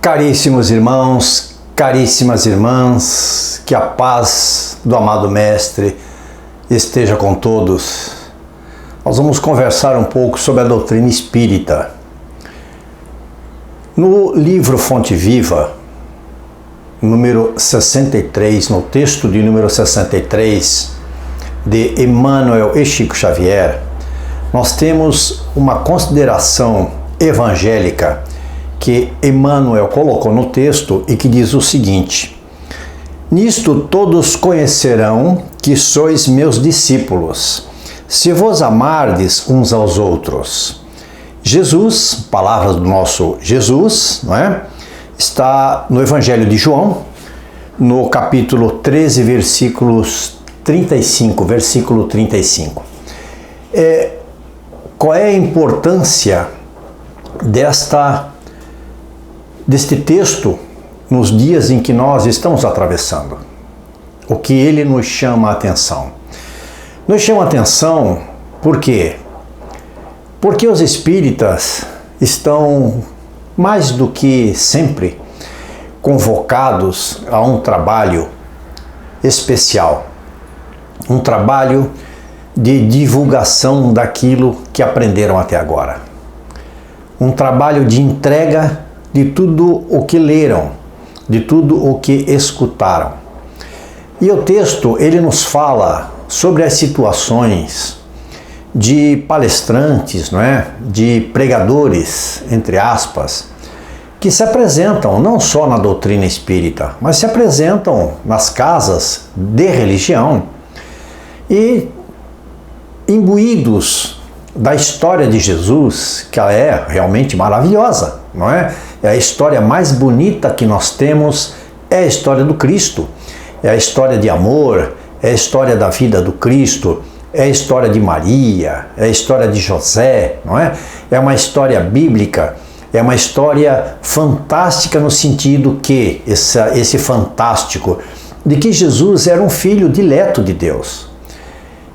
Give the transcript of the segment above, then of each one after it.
Caríssimos irmãos, caríssimas irmãs, que a paz do amado Mestre esteja com todos. Nós vamos conversar um pouco sobre a doutrina espírita. No livro Fonte Viva, número 63, no texto de número 63, de Emmanuel e Chico Xavier, nós temos uma consideração evangélica que Emmanuel colocou no texto e que diz o seguinte: nisto todos conhecerão que sois meus discípulos, se vos amardes uns aos outros. Jesus, palavras do nosso Jesus, não é? Está no Evangelho de João, no capítulo 13, versículo 35. Qual é a importância deste texto nos dias em que nós estamos atravessando? O que ele nos chama a atenção? Nos chama a atenção por quê? Porque os espíritas estão mais do que sempre convocados a um trabalho especial, um trabalho de divulgação daquilo que aprenderam até agora, um trabalho de entrega de tudo o que leram, de tudo o que escutaram. E o texto, ele nos fala sobre as situações de palestrantes, não é? De pregadores, entre aspas, que se apresentam não só na doutrina espírita, mas se apresentam nas casas de religião e imbuídos da história de Jesus, que ela é realmente maravilhosa, não é? É a história mais bonita que nós temos, é a história do Cristo, é a história de amor, é a história da vida do Cristo, é a história de Maria, é a história de José, não é? É uma história bíblica, é uma história fantástica no sentido que, esse fantástico, de que Jesus era um filho dileto de Deus.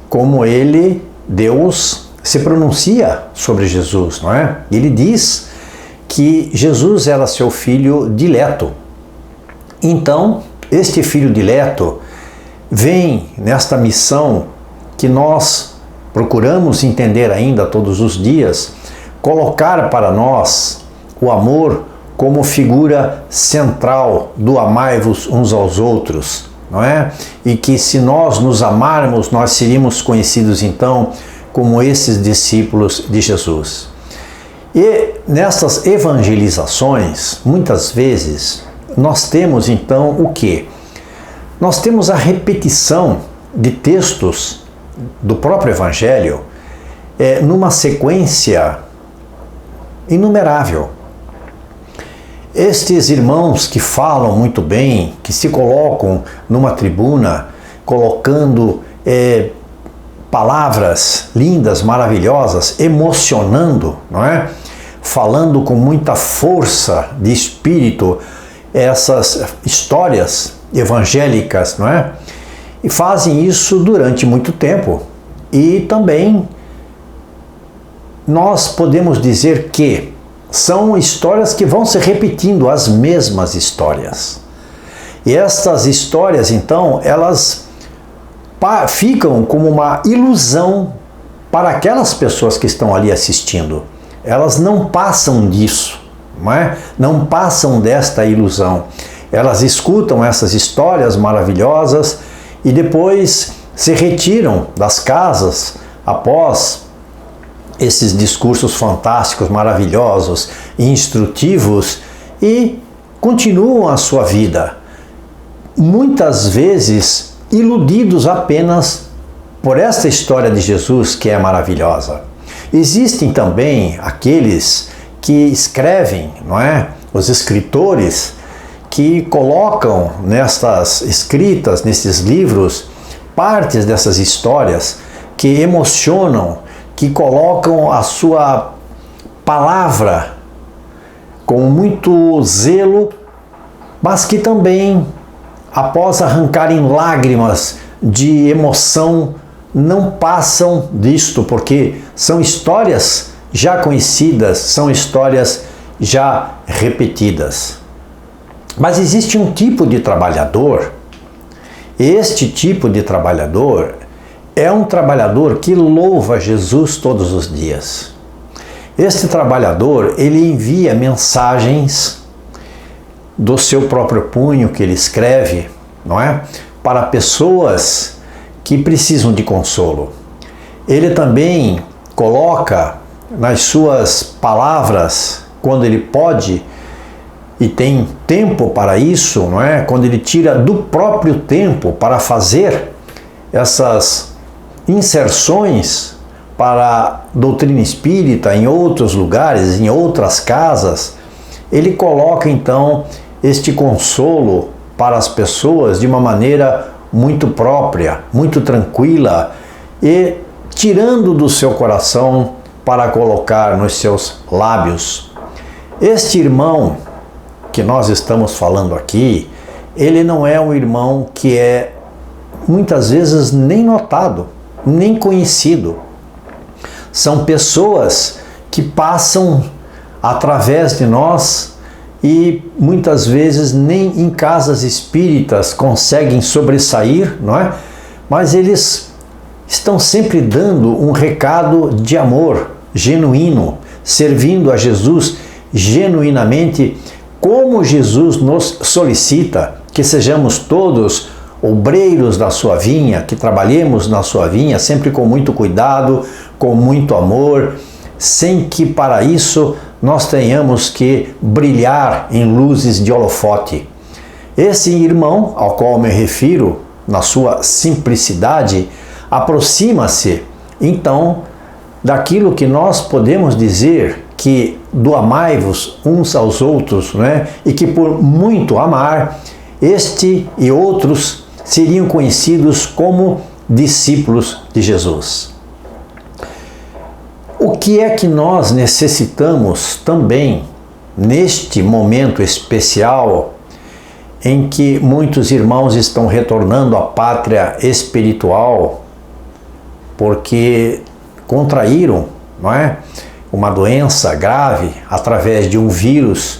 Como Deus se pronuncia sobre Jesus, não é? Ele diz que Jesus era seu filho dileto. Então, este filho dileto vem nesta missão que nós procuramos entender ainda todos os dias, colocar para nós o amor como figura central do amai-vos uns aos outros, não é? E que se nós nos amarmos, nós seríamos conhecidos então como esses discípulos de Jesus. E nessas evangelizações, muitas vezes, nós temos então o quê? Nós temos a repetição de textos do próprio Evangelho numa sequência inumerável. Estes irmãos que falam muito bem, que se colocam numa tribuna, colocando palavras lindas, maravilhosas, emocionando, não é? Falando com muita força de espírito essas histórias evangélicas, não é? E fazem isso durante muito tempo. E também nós podemos dizer que são histórias que vão se repetindo, as mesmas histórias. E estas histórias, então, elas ficam como uma ilusão para aquelas pessoas que estão ali assistindo. Elas não passam disso, não é? Não passam desta ilusão. Elas escutam essas histórias maravilhosas e depois se retiram das casas após esses discursos fantásticos, maravilhosos e instrutivos e continuam a sua vida. Muitas vezes iludidos apenas por esta história de Jesus que é maravilhosa. Existem também aqueles que escrevem, não é? Os escritores que colocam nestas escritas, nesses livros, partes dessas histórias que emocionam, que colocam a sua palavra com muito zelo, mas que também, após arrancarem lágrimas de emoção, não passam disto, porque são histórias já conhecidas, são histórias já repetidas. Mas existe um tipo de trabalhador, este tipo de trabalhador é um trabalhador que louva Jesus todos os dias. Este trabalhador, ele envia mensagens do seu próprio punho que ele escreve, não é? Para pessoas que precisam de consolo. Ele também coloca nas suas palavras, quando ele pode e tem tempo para isso, não é? Quando ele tira do próprio tempo para fazer essas inserções para a doutrina espírita em outros lugares, em outras casas, ele coloca então este consolo para as pessoas de uma maneira muito própria, muito tranquila e tirando do seu coração para colocar nos seus lábios. Este irmão que nós estamos falando aqui, ele não é um irmão que é muitas vezes nem notado, nem conhecido. São pessoas que passam através de nós e muitas vezes nem em casas espíritas conseguem sobressair, não é? Mas eles estão sempre dando um recado de amor genuíno, servindo a Jesus genuinamente, como Jesus nos solicita que sejamos todos obreiros da sua vinha, que trabalhemos na sua vinha sempre com muito cuidado, com muito amor, sem que para isso nós tenhamos que brilhar em luzes de holofote. Esse irmão ao qual me refiro, na sua simplicidade, aproxima-se então daquilo que nós podemos dizer que do amai-vos uns aos outros, né? E que por muito amar, este e outros seriam conhecidos como discípulos de Jesus. O que é que nós necessitamos também neste momento especial em que muitos irmãos estão retornando à pátria espiritual porque contraíram, não é? Uma doença grave através de um vírus,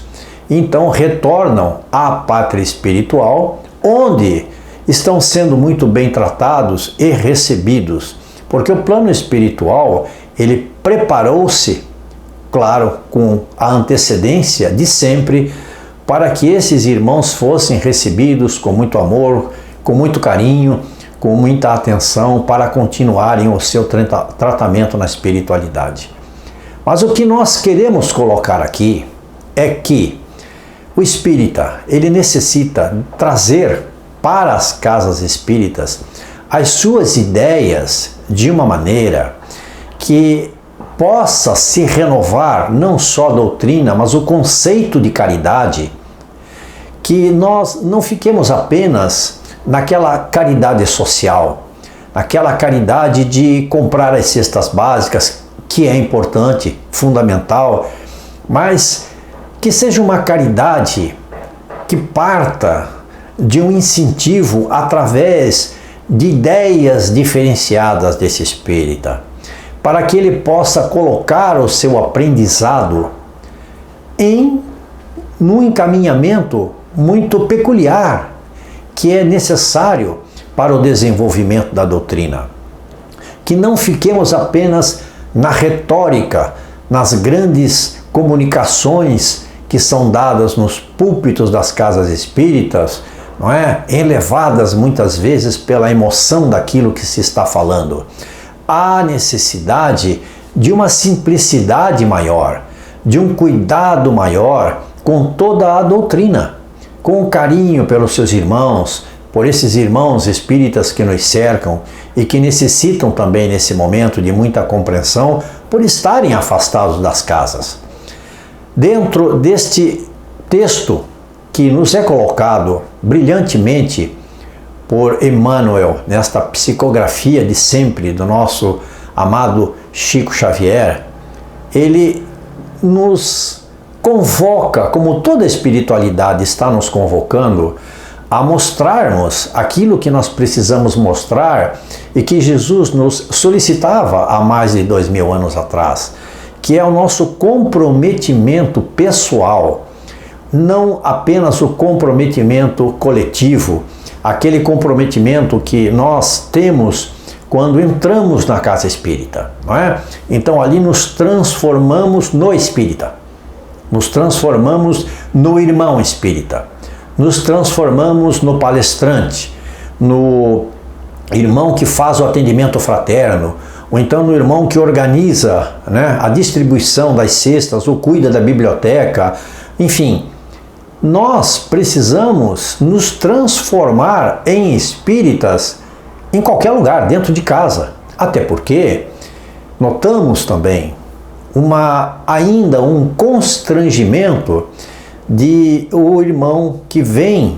então retornam à pátria espiritual, onde estão sendo muito bem tratados e recebidos, porque o plano espiritual, ele preparou-se, claro, com a antecedência de sempre, para que esses irmãos fossem recebidos com muito amor, com muito carinho, com muita atenção, para continuarem o seu tratamento na espiritualidade. Mas o que nós queremos colocar aqui é que o espírita, ele necessita trazer para as casas espíritas as suas ideias de uma maneira que possa se renovar não só a doutrina, mas o conceito de caridade, que nós não fiquemos apenas naquela caridade social, naquela caridade de comprar as cestas básicas, que é importante, fundamental, mas que seja uma caridade que parta de um incentivo através de ideias diferenciadas desse espírita, para que ele possa colocar o seu aprendizado num encaminhamento muito peculiar, que é necessário para o desenvolvimento da doutrina. Que não fiquemos apenas na retórica, nas grandes comunicações que são dadas nos púlpitos das casas espíritas, não é? Elevadas muitas vezes pela emoção daquilo que se está falando. Há necessidade de uma simplicidade maior, de um cuidado maior com toda a doutrina, com o carinho pelos seus irmãos, por esses irmãos espíritas que nos cercam e que necessitam também nesse momento de muita compreensão por estarem afastados das casas. Dentro deste texto que nos é colocado brilhantemente por Emmanuel, nesta psicografia de sempre do nosso amado Chico Xavier, ele nos convoca, como toda a espiritualidade está nos convocando, a mostrarmos aquilo que nós precisamos mostrar e que Jesus nos solicitava há mais de 2000 anos atrás, que é o nosso comprometimento pessoal não apenas o comprometimento coletivo, aquele comprometimento que nós temos quando entramos na casa espírita, não é? Então ali nos transformamos no espírita, nos transformamos no irmão espírita, nos transformamos no palestrante, no irmão que faz o atendimento fraterno, ou então no irmão que organiza, né, a distribuição das cestas, ou cuida da biblioteca, enfim. Nós precisamos nos transformar em espíritas em qualquer lugar, dentro de casa. Até porque notamos também ainda um constrangimento de o irmão que vem,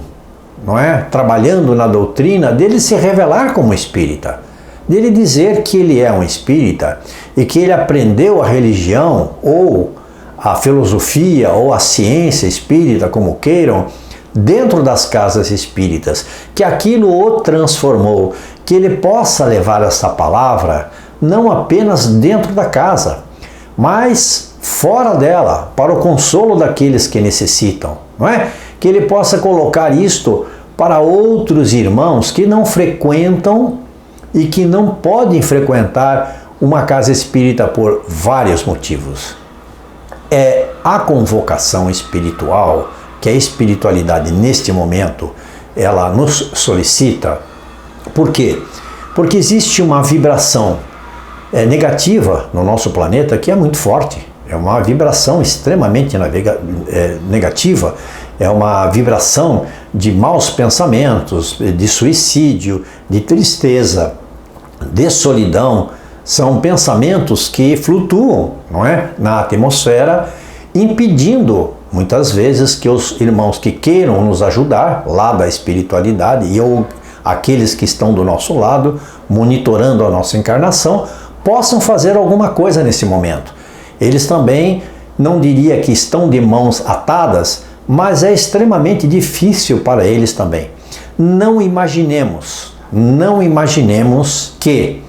não é, trabalhando na doutrina, dele se revelar como espírita, dele dizer que ele é um espírita e que ele aprendeu a religião ou a filosofia ou a ciência espírita, como queiram, dentro das casas espíritas, que aquilo o transformou, que ele possa levar essa palavra não apenas dentro da casa, mas fora dela, para o consolo daqueles que necessitam, não é? Que ele possa colocar isto para outros irmãos que não frequentam e que não podem frequentar uma casa espírita por vários motivos. É a convocação espiritual que a espiritualidade neste momento ela nos solicita. Por quê? Porque existe uma vibração negativa no nosso planeta que é muito forte. É uma vibração extremamente negativa, é uma vibração de maus pensamentos, de suicídio, de tristeza, de solidão. São pensamentos que flutuam, não é, na atmosfera, impedindo muitas vezes que os irmãos que queiram nos ajudar lá da espiritualidade e ou aqueles que estão do nosso lado, monitorando a nossa encarnação, possam fazer alguma coisa nesse momento. Eles também, não diria que estão de mãos atadas, mas é extremamente difícil para eles também. Não imaginemos que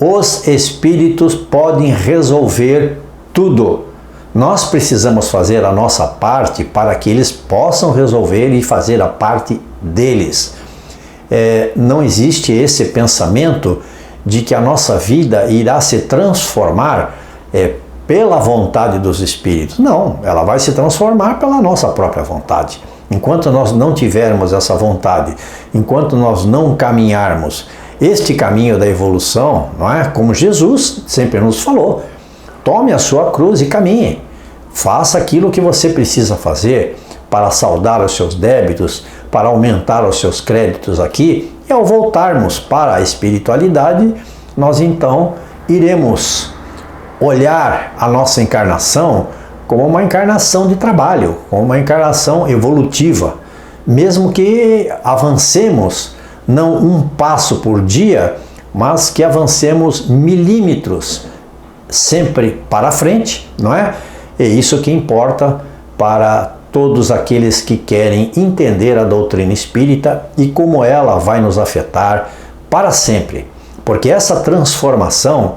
os espíritos podem resolver tudo. Nós precisamos fazer a nossa parte para que eles possam resolver e fazer a parte deles. Não existe esse pensamento de que a nossa vida irá se transformar pela vontade dos espíritos. Não, ela vai se transformar pela nossa própria vontade. Enquanto nós não tivermos essa vontade, enquanto nós não caminharmos este caminho da evolução, não é? Como Jesus sempre nos falou, tome a sua cruz e caminhe. Faça aquilo que você precisa fazer para saldar os seus débitos, para aumentar os seus créditos aqui. E ao voltarmos para a espiritualidade, nós então iremos olhar a nossa encarnação como uma encarnação de trabalho, como uma encarnação evolutiva. Mesmo que avancemos não um passo por dia, mas que avancemos milímetros sempre para frente, não é? É isso que importa para todos aqueles que querem entender a doutrina espírita e como ela vai nos afetar para sempre. Porque essa transformação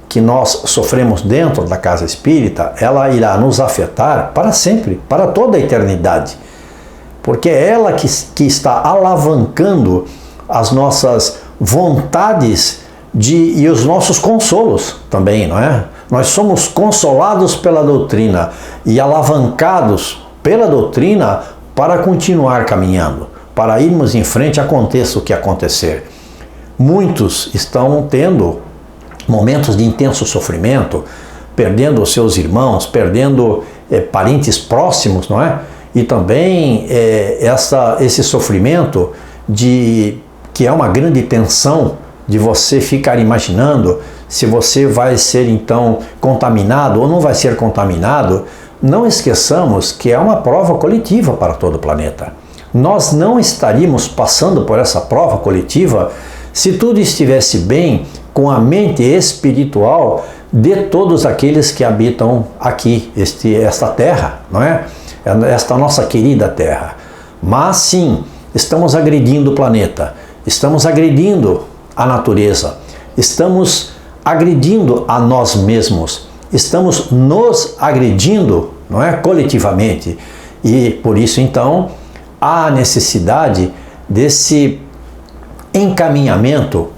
que nós sofremos dentro da casa espírita, ela irá nos afetar para sempre, para toda a eternidade. Porque é ela que está alavancando as nossas vontades e os nossos consolos também, não é? Nós somos consolados pela doutrina e alavancados pela doutrina para continuar caminhando, para irmos em frente, aconteça o que acontecer. Muitos estão tendo momentos de intenso sofrimento, perdendo os seus irmãos, perdendo parentes próximos, não é? E também esse sofrimento que é uma grande tensão de você ficar imaginando se você vai ser então contaminado ou não vai ser contaminado. Não esqueçamos que é uma prova coletiva para todo o planeta. Nós não estaríamos passando por essa prova coletiva se tudo estivesse bem com a mente espiritual de todos aqueles que habitam aqui, esta terra, não é? Esta nossa querida terra. Mas sim, estamos agredindo o planeta, estamos agredindo a natureza, estamos agredindo a nós mesmos, estamos nos agredindo, não é? Coletivamente. E por isso então há necessidade desse encaminhamento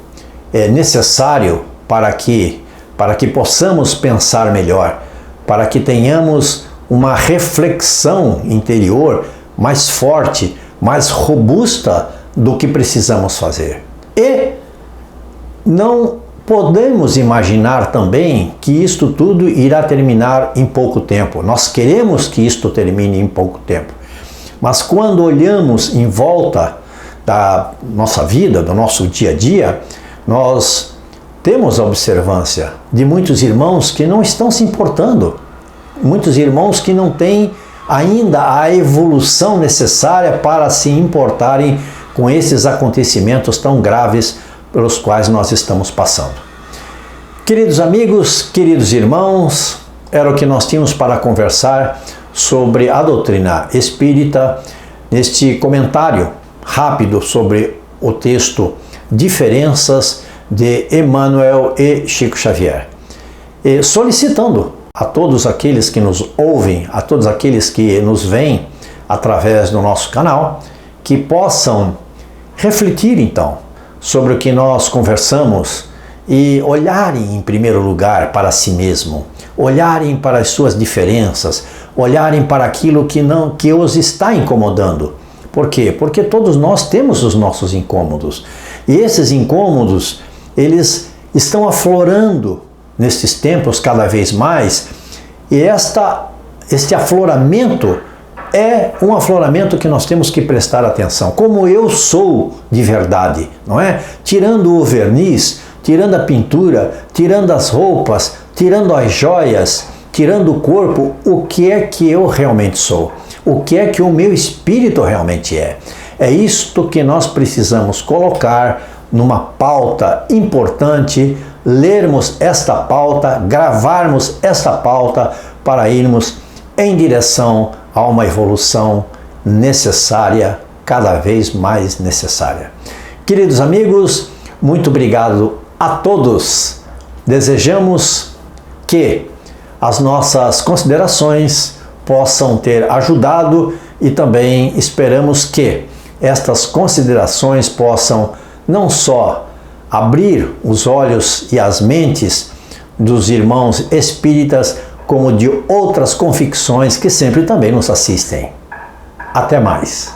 necessário para que possamos pensar melhor, para que tenhamos uma reflexão interior mais forte, mais robusta do que precisamos fazer. E não podemos imaginar também que isto tudo irá terminar em pouco tempo. Nós queremos que isto termine em pouco tempo. Mas quando olhamos em volta da nossa vida, do nosso dia a dia, nós temos a observância de muitos irmãos que não estão se importando, muitos irmãos que não têm ainda a evolução necessária para se importarem com esses acontecimentos tão graves pelos quais nós estamos passando. Queridos amigos, queridos irmãos, era o que nós tínhamos para conversar sobre a doutrina espírita neste comentário rápido sobre o texto Diferenças de Emmanuel e Chico Xavier. E solicitando a todos aqueles que nos ouvem, a todos aqueles que nos veem através do nosso canal, que possam refletir então sobre o que nós conversamos e olharem em primeiro lugar para si mesmo, olharem para as suas diferenças, olharem para aquilo que os está incomodando. Por quê? Porque todos nós temos os nossos incômodos. E esses incômodos, eles estão aflorando nestes tempos cada vez mais. E este afloramento é um afloramento que nós temos que prestar atenção. Como eu sou de verdade, não é? Tirando o verniz, tirando a pintura, tirando as roupas, tirando as joias, tirando o corpo, o que é que eu realmente sou? O que é que o meu espírito realmente é? É isto que nós precisamos colocar numa pauta importante, lermos esta pauta, gravarmos esta pauta para irmos em direção a uma evolução necessária, cada vez mais necessária. Queridos amigos, muito obrigado a todos. Desejamos que as nossas considerações possam ter ajudado e também esperamos que estas considerações possam não só abrir os olhos e as mentes dos irmãos espíritas, como de outras convicções que sempre também nos assistem. Até mais!